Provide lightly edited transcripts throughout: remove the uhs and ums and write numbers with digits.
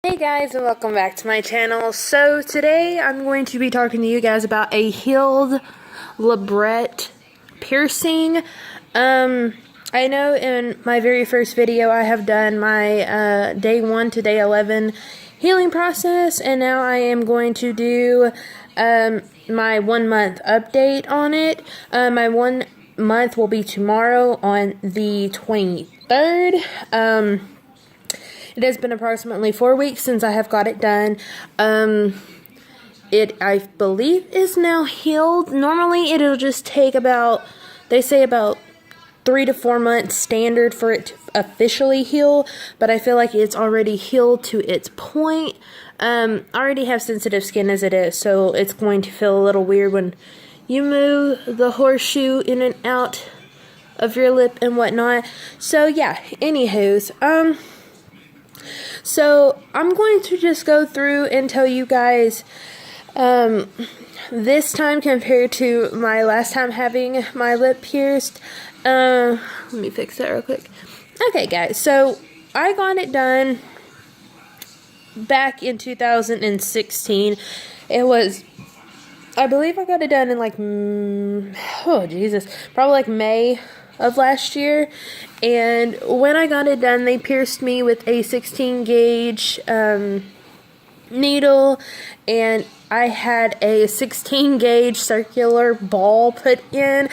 Hey guys, and welcome back to my channel. So today I'm going to be talking to you guys about a healed labret piercing. I know in my very first video I have done my day 1 to day 11 healing process, and now I am going to do my 1 month update on it. My 1 month will be tomorrow on the 23rd. It has been approximately 4 weeks since I have got it done. It, I believe, is now healed. Normally, it'll just take about, they say about 3 to 4 months standard for it to officially heal, but I feel like it's already healed to its point. I already have sensitive skin as it is, so it's going to feel a little weird when you move the horseshoe in and out of your lip and whatnot. So yeah, anywho's, so I'm going to just go through and tell you guys this time compared to my last time having my lip pierced. Let me fix that real quick. Okay guys, so I got it done back in 2016. It was, I believe I got it done in like, oh Jesus, probably like May of last year. And when I got it done, they pierced me with a 16 gauge needle, and I had a 16 gauge circular ball put in.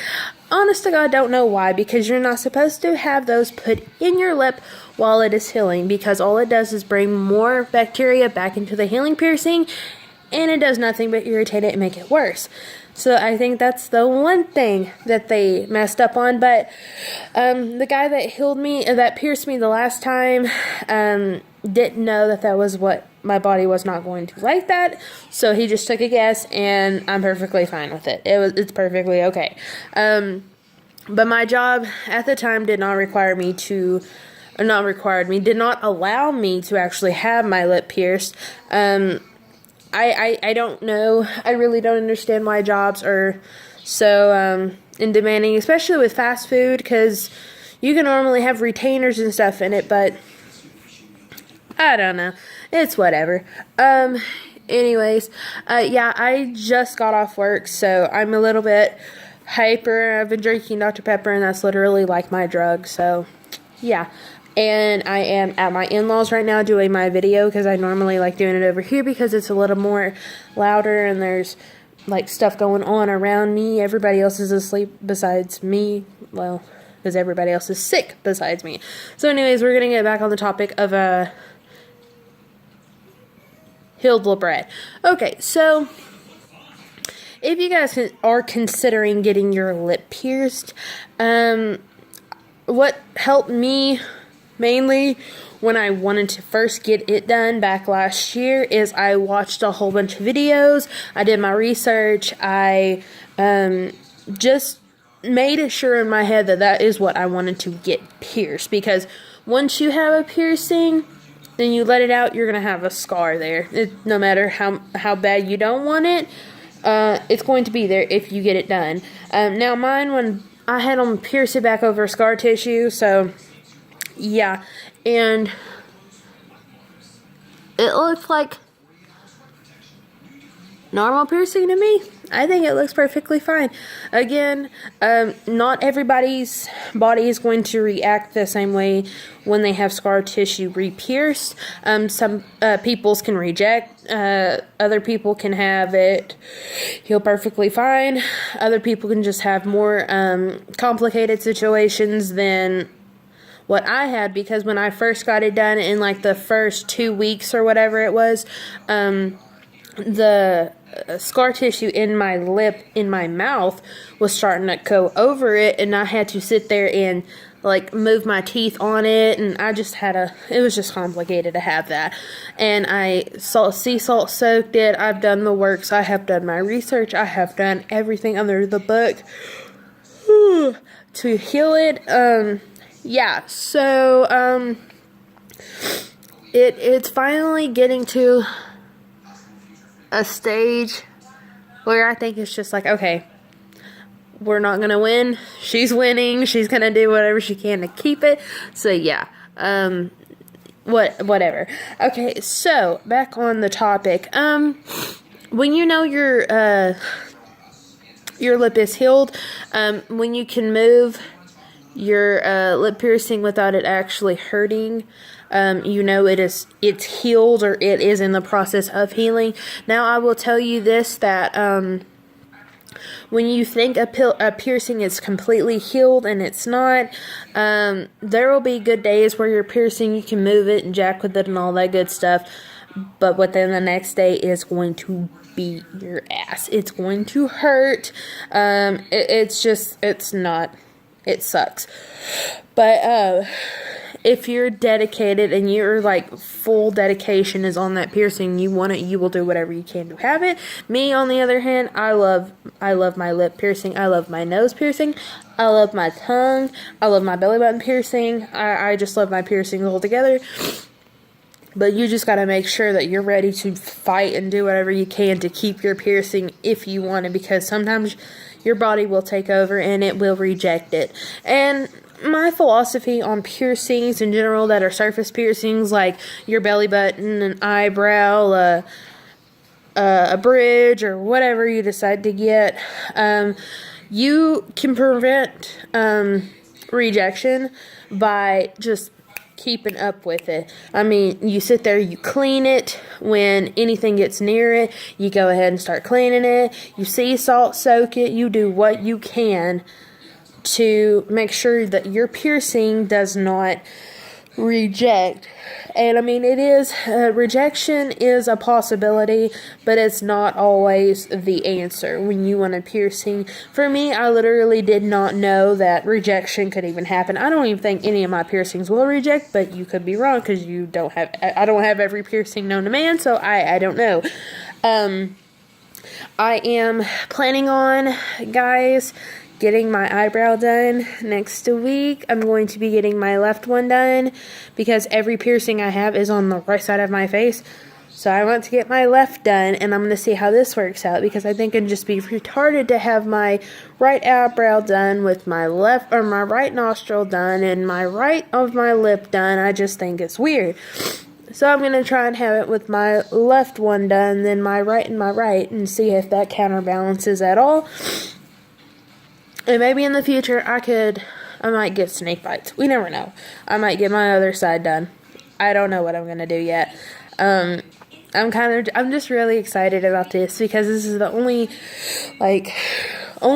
Honest to God, don't know why, because you're not supposed to have those put in your lip while it is healing, because all it does is bring more bacteria back into the healing piercing, and it does nothing but irritate it and make it worse. So I think that's the one thing that they messed up on. But the guy that healed me, that pierced me the last time, didn't know that that was what my body was not going to like that. So he just took a guess, and I'm perfectly fine with it. It's perfectly okay. But my job at the time did not require me to, did not allow me to actually have my lip pierced. I don't know. I really don't understand why jobs are so in demanding, especially with fast food, because you can normally have retainers and stuff in it, but I don't know. It's whatever. Anyways, yeah, I just got off work, so I'm a little bit hyper. I've been drinking Dr. Pepper, and that's literally like my drug, so yeah. And I am at my in-laws right now doing my video, because I normally like doing it over here because it's a little more louder and there's like stuff going on around me. Everybody else is asleep besides me. Well, because everybody else is sick besides me. So anyways, we're going to get back on the topic of healed labret. Okay, so if you guys are considering getting your lip pierced, what helped me mainly when I wanted to first get it done back last year is I watched a whole bunch of videos. I did my research. I just made it sure in my head that that is what I wanted to get pierced, because once you have a piercing, then you let it out, you're going to have a scar there. No matter how bad you don't want it, it's going to be there if you get it done. Now mine, when I had them pierce it back over scar tissue, so yeah, and it looks like normal piercing to me. I think it looks perfectly fine. Again, not everybody's body is going to react the same way when they have scar tissue re-pierced. Some people's can reject. Other people can have it heal perfectly fine. Other people can just have more complicated situations than what I had, because when I first got it done in like the first 2 weeks or whatever it was, the scar tissue in my lip, in my mouth, was starting to go over it, and I had to sit there and like move my teeth on it, and I just had it was just complicated to have that. And I sea salt soaked it. I've done the works. I have done my research. I have done everything under the book to heal it. Yeah, so, it's finally getting to a stage where I think it's just like, okay, we're not gonna win. She's winning. She's gonna do whatever she can to keep it. So, yeah, whatever. Okay, so back on the topic. When you know your lip is healed, when you can move your lip piercing without it actually hurting, you know it's healed, or it is in the process of healing. Now I will tell you this, that when you think a piercing is completely healed and it's not, there will be good days where your piercing, you can move it and jack with it and all that good stuff, but within the next day is going to beat your ass. It's going to hurt. It sucks. But if you're dedicated and your like full dedication is on that piercing, you want it, you will do whatever you can to have it. Me, on the other hand, I love my lip piercing. I love my nose piercing. I love my tongue. I love my belly button piercing. I just love my piercings altogether. But you just got to make sure that you're ready to fight and do whatever you can to keep your piercing if you want it, because sometimes your body will take over and it will reject it. And my philosophy on piercings in general that are surface piercings, like your belly button, an eyebrow, a bridge, or whatever you decide to get, you can prevent rejection by just keeping up with it. I mean, you sit there, you clean it. When anything gets near it, you go ahead and start cleaning it. You sea salt soak it. You do what you can to make sure that your piercing does not reject. And I mean, rejection is a possibility, but it's not always the answer when you want a piercing. For me, I literally did not know that rejection could even happen. I don't even think any of my piercings will reject, but you could be wrong, because I don't have every piercing known to man, so I don't know. I am planning on, guys, getting my eyebrow done next week. I'm going to be getting my left one done because every piercing I have is on the right side of my face. So I want to get my left done, and I'm going to see how this works out, because I think it'd just be retarded to have my right eyebrow done with my left, or my right nostril done and my right of my lip done. I just think it's weird. So I'm going to try and have it with my left one done, then my right and my right, and see if that counterbalances at all. And maybe in the future, I might get snake bites. We never know. I might get my other side done. I don't know what I'm going to do yet. I'm just really excited about this, because this is the only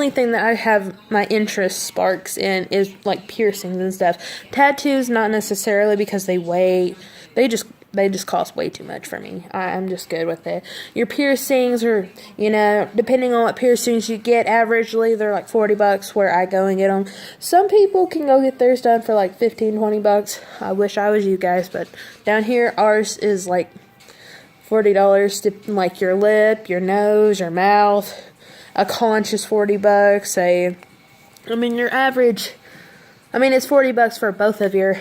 thing that I have my interest sparks in is like piercings and stuff. Tattoos, not necessarily, because they just cost way too much for me. I'm just good with it. Your piercings are, depending on what piercings you get, averagely they're like $40 where I go and get them. Some people can go get theirs done for like $15-20. I wish I was you guys, but down here ours is like $40 to like your lip, your nose, your mouth. A conch is $40. Your average, it's $40 for both of your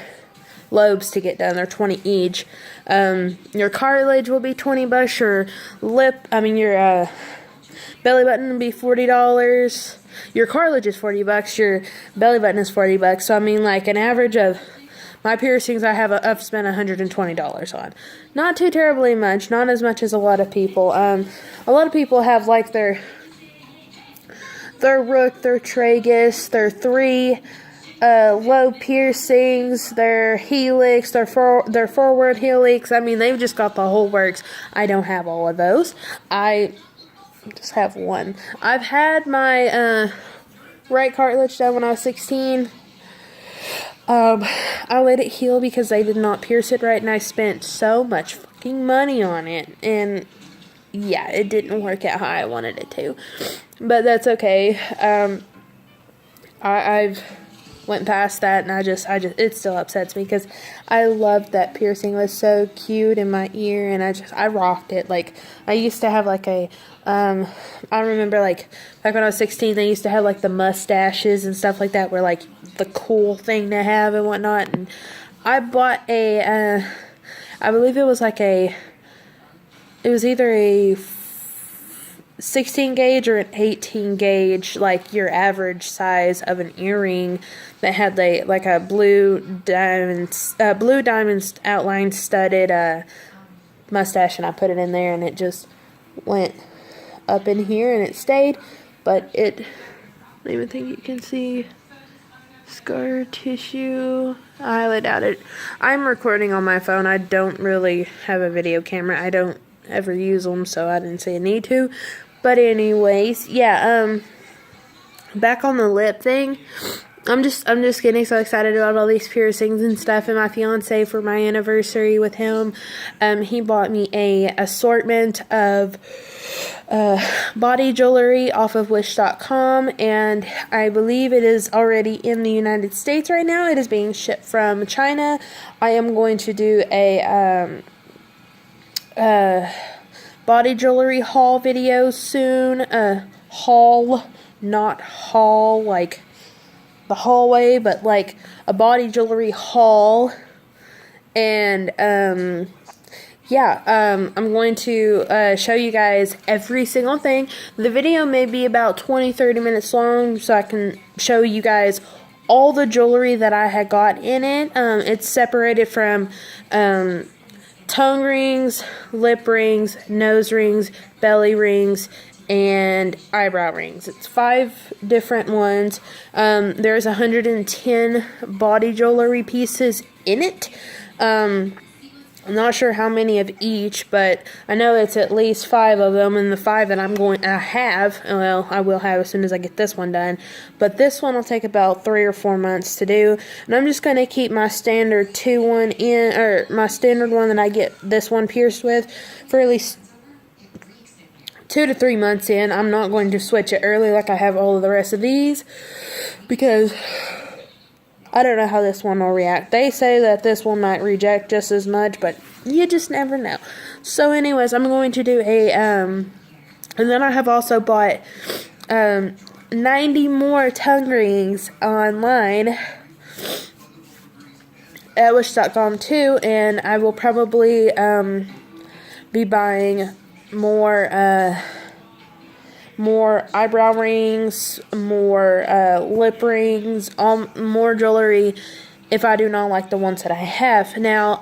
lobes to get done. They're $20 each. Your cartilage will be $20. Your your belly button will be $40. Your cartilage is $40. Your belly button is $40. So an average of my piercings I've spent $120 on. Not too terribly much. Not as much as a lot of people. A lot of people have like their rook, their tragus, their 3 lobe piercings, their helix, their forward helix. They've just got the whole works. I don't have all of those. I just have one. I've had my right cartilage done when I was 16. I let it heal because they did not pierce it right, and I spent so much fucking money on it, and yeah, it didn't work out how I wanted it to, but that's okay. I've went past that, and I just it still upsets me because I loved that piercing. It was so cute in my ear, and I rocked it. Like, I used to have I remember back when I was 16, they used to have the mustaches and stuff like that were the cool thing to have and whatnot, and I bought I believe it was it was either 16 gauge or an 18 gauge, like your average size of an earring that had like a blue diamond outline studded mustache, and I put it in there and it just went up in here and it stayed, but I don't even think you can see scar tissue. I highly doubt it. I'm recording on my phone. I don't really have a video camera. I don't ever use them, so I didn't see a need to. But anyways, yeah, back on the lip thing. I'm just getting so excited about all these piercings and stuff. And my fiance, for my anniversary with him, he bought me a assortment of body jewelry off of Wish.com, and I believe it is already in the United States right now. It is being shipped from China. I am going to do a body jewelry haul video soon. Haul, not haul like the hallway, but like a body jewelry haul. And I'm going to show you guys every single thing. The video may be about 20-30 minutes long, so I can show you guys all the jewelry that I had got in it. It's separated from tongue rings, lip rings, nose rings, belly rings, and eyebrow rings. It's 5 different ones. There's 110 body jewelry pieces in it. I'm not sure how many of each, but I know it's at least 5 of them, and the 5 that I will have as soon as I get this one done. But this one will take about 3 or 4 months to do, and I'm just going to keep my standard my standard one that I get this one pierced with for at least 2 to 3 months in. I'm not going to switch it early like I have all of the rest of these, because I don't know how this one will react. They say that this one might reject just as much, but you just never know. So anyways, I'm going to do and then I have also bought 90 more tongue rings online at Wish.com too, and I will probably be buying more eyebrow rings, more lip rings, more jewelry if I do not like the ones that I have. Now,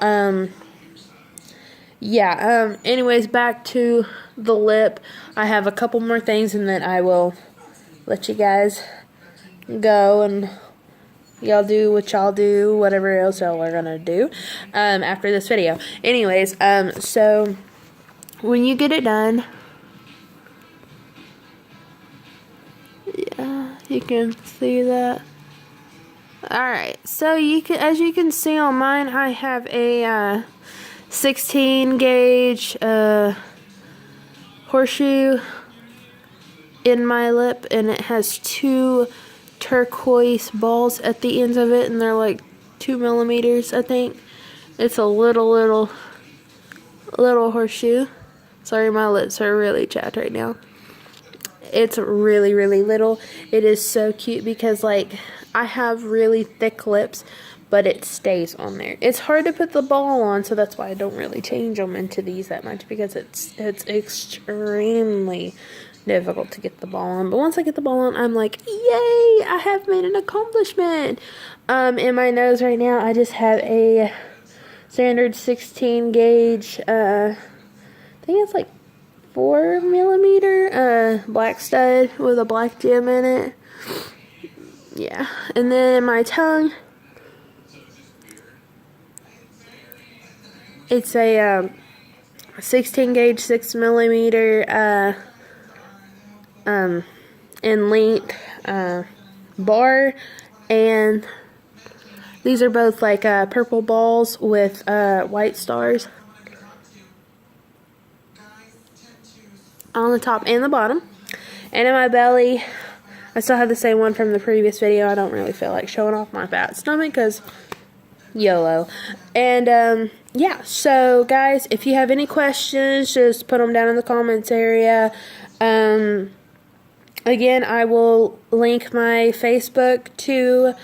anyways, back to the lip. I have a couple more things, and then I will let you guys go, and y'all do what y'all do, whatever else y'all are gonna do after this video. Anyways, so when you get it done, yeah, you can see that. Alright, so as you can see on mine, I have a 16 gauge horseshoe in my lip, and it has 2 turquoise balls at the ends of it, and they're like 2 millimeters, I think. It's a little horseshoe. Sorry, my lips are really chapped right now. It's really, really little. It is so cute because, like, I have really thick lips, but it stays on there. It's hard to put the ball on, so that's why I don't really change them into these that much, because it's extremely difficult to get the ball on. But once I get the ball on, I'm like, yay, I have made an accomplishment. In my nose right now, I just have a standard 16 gauge, I think it's like 4 millimeter black stud with a black gem in it. Yeah, and then my tongue, it's a 16 gauge 6 millimeter in length bar, and these are both like purple balls with white stars on the top and the bottom. And in my belly, I still have the same one from the previous video. I don't really feel like showing off my fat stomach because YOLO. And yeah, so guys, if you have any questions, just put them down in the comments area. Again, I will link my Facebook to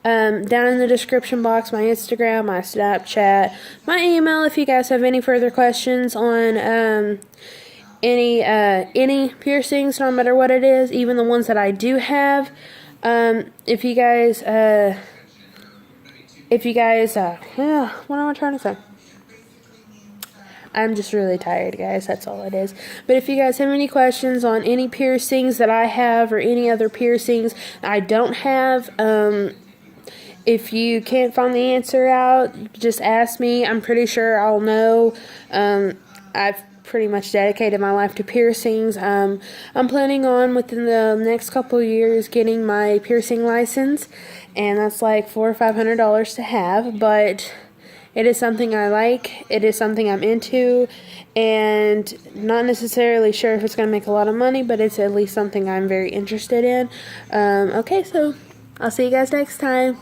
down in the description box, my Instagram, my Snapchat, my email if you guys have any further questions on any piercings, no matter what it is, even the ones that I do have. If you guys, what am I trying to say? I'm just really tired, guys. That's all it is. But if you guys have any questions on any piercings that I have or any other piercings I don't have, if you can't find the answer out, just ask me. I'm pretty sure I'll know. I've pretty much dedicated my life to piercings. I'm planning on within the next couple of years getting my piercing license, and that's like $400 or $500 to have, but it is something I like. It is something I'm into, and not necessarily sure if it's going to make a lot of money, but it's at least something I'm very interested in. Okay, so I'll see you guys next time.